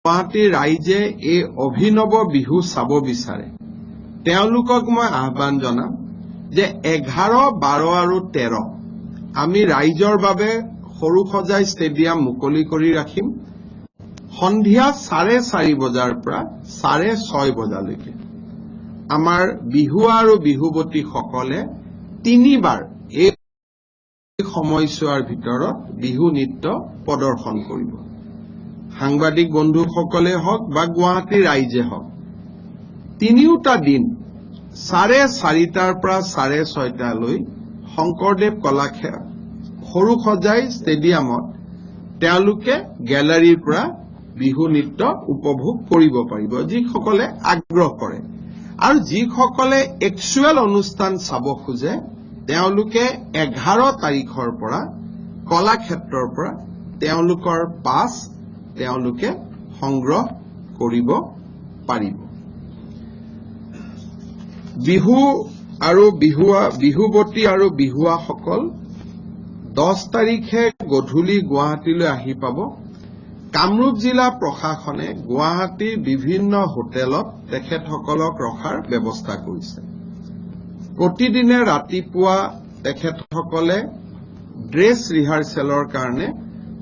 গুৱাহাটীৰ ৰাইজে এই অভিনৱ বিহু চাব বিচাৰে তেওঁলোকক মই আহ্বান জনাম যে 11, 12 আৰু 13 আমি ৰাইজৰ বাবে সৰুসজাই ষ্টেডিয়াম মুকলি কৰি ৰাখিম সন্ধিয়া 4:30 বজাৰ পৰা 6:30 বজালৈকে আমাৰ বিহুৱা আৰু বিহুৱতীসকলে 3 বাৰ এই সময়ছোৱাৰ ভিতৰত বিহু নৃত্য প্ৰদৰ্শন কৰিব সাংবাদিক বন্ধুসকলে হওক বা গুৱাহাটীৰ ৰাইজে হওক তিনিওটা দিন 4:30টাৰ পৰা 6:30লৈ শংকৰদেৱ কলাক্ষেত্ৰ সৰুসজাই ষ্টেডিয়ামত তেওঁলোকে গেলাৰীৰ পৰা বিহু নৃত্য উপভোগ কৰিব পাৰিব যিসকলে আগ্ৰহ কৰে আৰু যিসকলে একচুৱেল অনুষ্ঠান চাব খোজে তেওঁলোকে 11 তাৰিখৰ পৰা কলাক্ষেত্ৰৰ পৰা তেওঁলোকৰ পাছ তেওঁলোকে সংগ্ৰহ কৰিব পাৰিব বিহু আৰু বিহুৱতী আৰু বিহুৱাসকল 10 তাৰিখে গধূলি গুৱাহাটীলৈ আহি পাব কামৰূপ জিলা প্ৰশাসনে গুৱাহাটীৰ বিভিন্ন হোটেলত তেখেতসকলক ৰখাৰ ব্যৱস্থা কৰিছে প্ৰতিদিনে ৰাতিপুৱা তেখেতসকলে ড্ৰেছ ৰিহাৰ্চেলৰ কাৰণে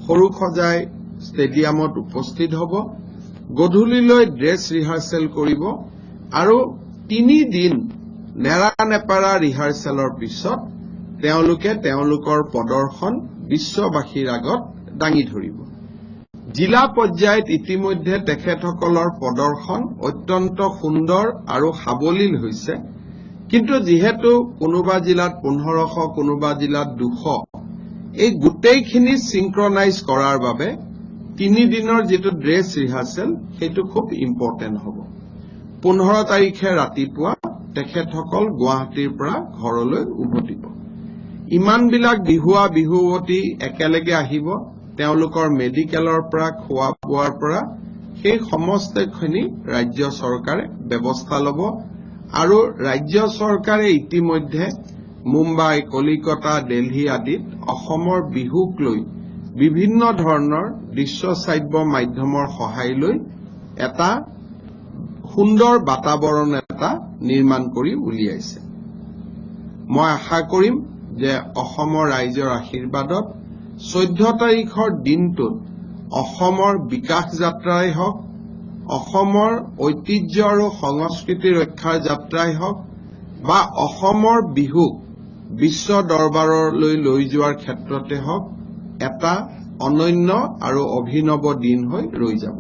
সৰুসজাই ষ্টেডিয়ামত উপস্থিত হ'ব গধূলিলৈ ড্ৰেছ ৰিহাৰ্চেল কৰিব আৰু 3 দিন নেৰানেপেৰা ৰিহাৰ্চেলৰ পিছত তেওঁলোকে তেওঁলোকৰ প্ৰদৰ্শন বিশ্ববাসীৰ আগত দাঙি ধৰিব জিলা পৰ্যায়ত ইতিমধ্যে তেখেতসকলৰ প্ৰদৰ্শন অত্যন্ত সুন্দৰ আৰু সাৱলীল হৈছে কিন্তু যেহেতু কোনোবা জিলাত 1500 কোনোবা জিলাত 200 এই গোটেইখিনি সিনক্ৰনাইজ কৰাৰ বাবে 3 দিনৰ যেটো ড্ৰেছ ৰিহাৰ্সেল সেইটো খুব ইম্পৰ্টেন্ট হ'ব 15 তাৰিখে ৰাতিপুৱা তেখেতসকল গুৱাহাটীৰ পৰা ঘৰলৈ উভতিব ইমানবিলাক বিহুৱা বিহুৱতী একেলগে আহিব তেওঁলোকৰ মেডিকেলৰ পৰা খোৱা বোৱাৰ পৰা সেই সমস্তখিনি ৰাজ্য চৰকাৰে ব্যৱস্থা ল'ব আৰু ৰাজ্য চৰকাৰে ইতিমধ্যে মুম্বাই কলিকতা দিল্লী আদিত অসমৰ বিহুক লৈ বিভিন্ন ধৰণৰ দৃশ্যশ্ৰাব্য মাধ্যমৰ সহায় লৈ এটা সুন্দৰ বাতাবৰণ এটা নিৰ্মাণ কৰি উলিয়াইছে মই আশা কৰিম যে অসমৰ ৰাইজৰ আশীৰ্বাদত 14 তাৰিখৰ দিনটোত অসমৰ বিকাশ যাত্ৰাই হওক অসমৰ ঐতিহ্য আৰু সংস্কৃতি ৰক্ষাৰ যাত্ৰাই হওক বা অসমৰ বিহুক বিশ্ব দৰবাৰলৈ লৈ যোৱাৰ ক্ষেত্ৰতে হওক এটা অনন্য আৰু অভিনৱ দিন হৈ ৰৈ যাব